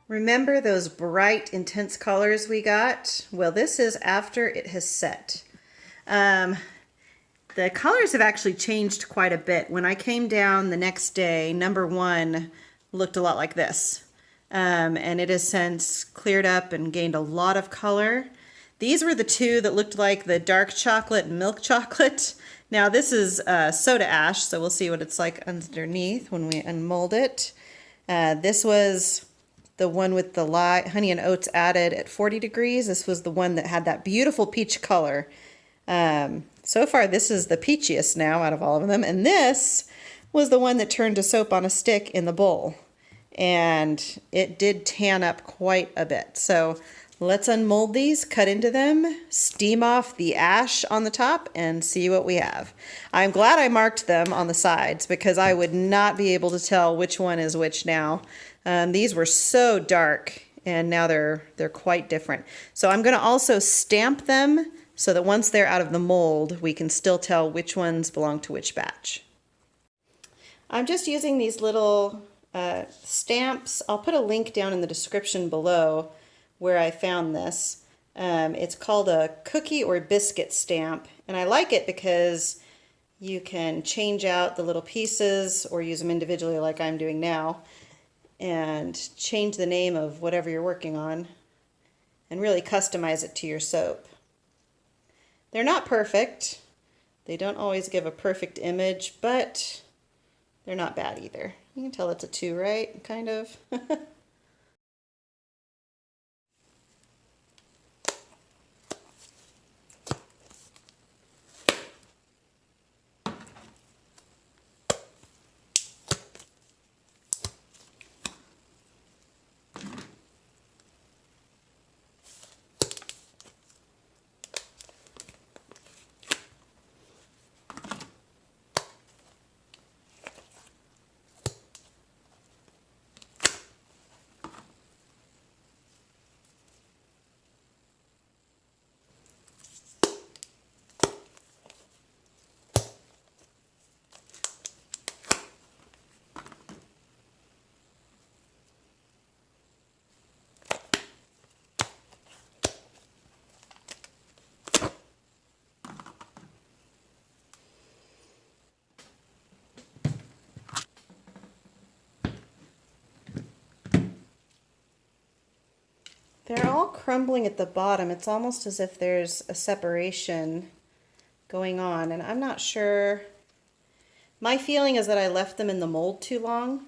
Remember those bright, intense colors we got? Well, this is after it has set. The colors have actually changed quite a bit. When I came down the next day, number one looked a lot like this. And it has since cleared up and gained a lot of color. These were the two that looked like the dark chocolate and milk chocolate. Now this is soda ash, so we'll see what it's like underneath when we unmold it. This was the one with the honey and oats added at 40 degrees. This was the one that had that beautiful peach color. So far, this is the peachiest now out of all of them. And this was the one that turned to soap on a stick in the bowl. And it did tan up quite a bit. So let's unmold these, cut into them, steam off the ash on the top, and see what we have. I'm glad I marked them on the sides because I would not be able to tell which one is which now. These were so dark, and now they're quite different. So I'm going to also stamp them so that once they're out of the mold, we can still tell which ones belong to which batch. I'm just using these little stamps. I'll put a link down in the description below where I found this. It's called a cookie or biscuit stamp, and I like it because you can change out the little pieces or use them individually like I'm doing now and change the name of whatever you're working on and really customize it to your soap. They're not perfect. They don't always give a perfect image, but they're not bad either. You can tell it's a 2, right? Kind of. They're all crumbling at the bottom. It's almost as if there's a separation going on, and I'm not sure. My feeling is that I left them in the mold too long.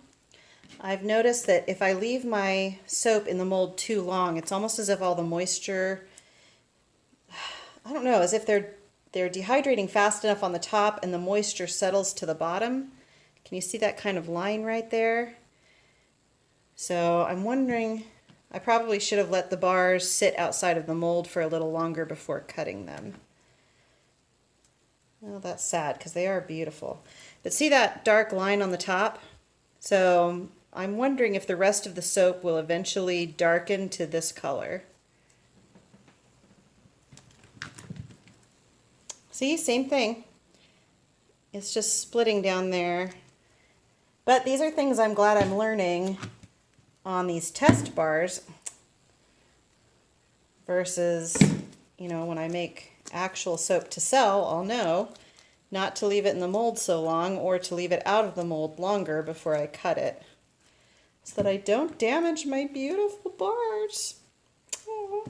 I've noticed that if I leave my soap in the mold too long, it's almost as if all the moisture, I don't know, as if they're dehydrating fast enough on the top and the moisture settles to the bottom. Can you see that kind of line right there? So I'm wondering, I probably should have let the bars sit outside of the mold for a little longer before cutting them. Well, that's sad because they are beautiful. But see that dark line on the top? So I'm wondering if the rest of the soap will eventually darken to this color. See, same thing. It's just splitting down there. But these are things I'm glad I'm learning on these test bars versus, you know, when I make actual soap to sell, I'll know not to leave it in the mold so long or to leave it out of the mold longer before I cut it so that I don't damage my beautiful bars. Oh.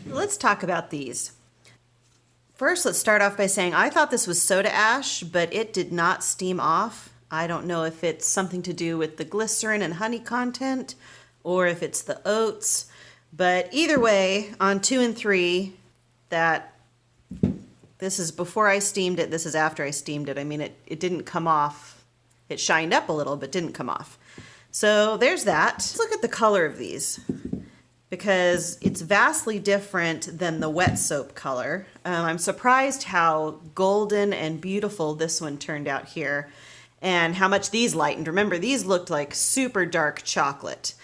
Let's talk about these. First, let's start off by saying I thought this was soda ash, but it did not steam off. I don't know if it's something to do with the glycerin and honey content or if it's the oats, but either way, on 2 and 3, this is before I steamed it, this is after I steamed it. I mean, it didn't come off. It shined up a little, but didn't come off. So there's that. Let's look at the color of these, because it's vastly different than the wet soap color. I'm surprised how golden and beautiful this one turned out here and how much these lightened. Remember, these looked like super dark chocolate.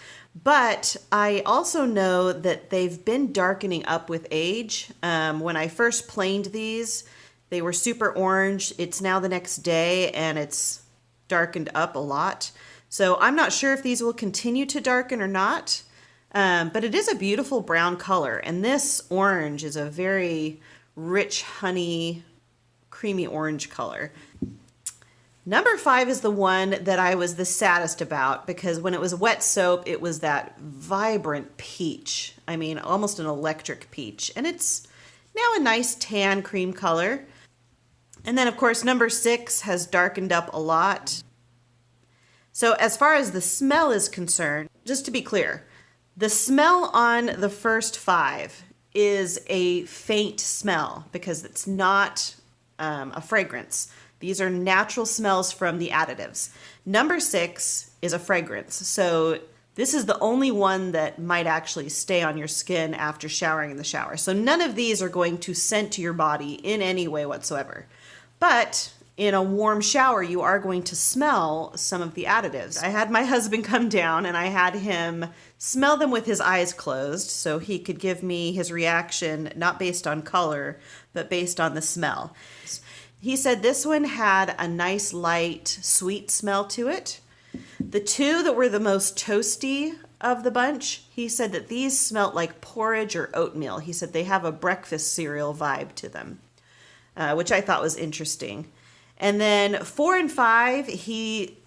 But I also know that they've been darkening up with age. When I first planed these, they were super orange. It's now the next day and it's darkened up a lot. So I'm not sure if these will continue to darken or not. But it is a beautiful brown color, and this orange is a very rich honey, creamy orange color. Number 5 is the one that I was the saddest about, because when it was wet soap, it was that vibrant peach. I mean, almost an electric peach, and it's now a nice tan cream color. And then, of course, number 6 has darkened up a lot. So as far as the smell is concerned, just to be clear, the smell on the first 5 is a faint smell because it's not a fragrance. These are natural smells from the additives. Number 6 is a fragrance. So this is the only one that might actually stay on your skin after showering in the shower. So none of these are going to scent your body in any way whatsoever. But in a warm shower, you are going to smell some of the additives. I had my husband come down and I had him smell them with his eyes closed so he could give me his reaction, not based on color, but based on the smell. He said this one had a nice light sweet smell to it. The 2 that were the most toasty of the bunch, he said that these smelled like porridge or oatmeal. He said they have a breakfast cereal vibe to them, which I thought was interesting. And then 4 and 5, he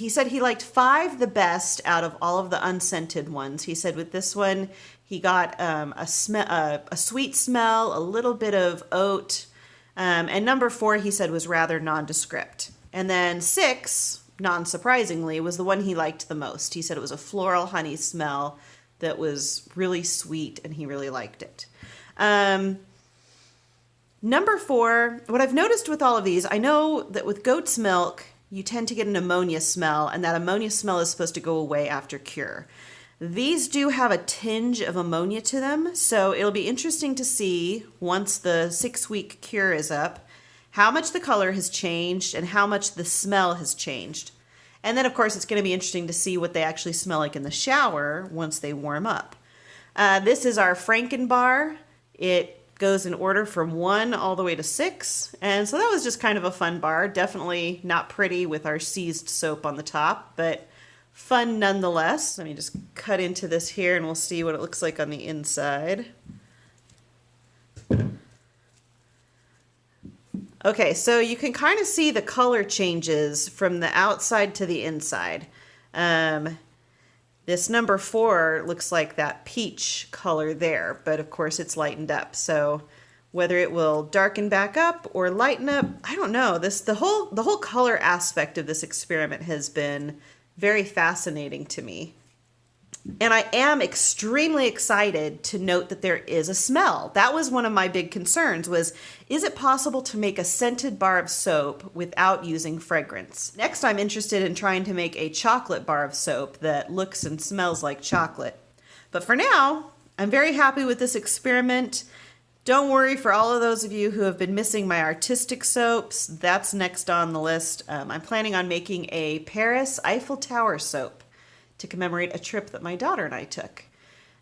said he liked 5 the best out of all of the unscented ones. He said with this one, he got a sweet smell, a little bit of oat, and number 4, he said, was rather nondescript. And then 6, non-surprisingly, was the one he liked the most. He said it was a floral honey smell that was really sweet, and he really liked it. Number 4, what I've noticed with all of these, I know that with goat's milk, you tend to get an ammonia smell, and that ammonia smell is supposed to go away after cure. These do have a tinge of ammonia to them, so it'll be interesting to see, once the 6-week cure is up, how much the color has changed and how much the smell has changed. And then, of course, it's going to be interesting to see what they actually smell like in the shower once they warm up. This is our Frankenbar. It goes in order from 1 all the way to 6, and so that was just kind of a fun bar. Definitely not pretty with our seized soap on the top, but fun nonetheless. Let me just cut into this here and we'll see what it looks like on the inside. Okay, so you can kind of see the color changes from the outside to the inside. This number 4 looks like that peach color there, but of course it's lightened up. So whether it will darken back up or lighten up, I don't know. The whole color aspect of this experiment has been very fascinating to me. And I am extremely excited to note that there is a smell. That was one of my big concerns was, is it possible to make a scented bar of soap without using fragrance? Next, I'm interested in trying to make a chocolate bar of soap that looks and smells like chocolate. But for now, I'm very happy with this experiment. Don't worry for all of those of you who have been missing my artistic soaps. That's next on the list. I'm planning on making a Paris Eiffel Tower soap to commemorate a trip that my daughter and I took.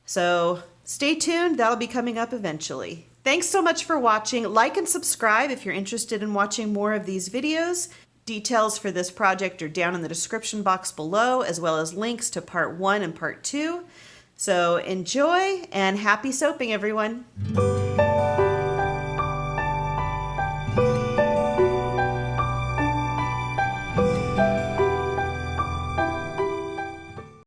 So stay tuned, that'll be coming up eventually. Thanks so much for watching. Like and subscribe if you're interested in watching more of these videos. Details for this project are down in the description box below, as well as links to part 1 and part 2. So enjoy and happy soaping, everyone.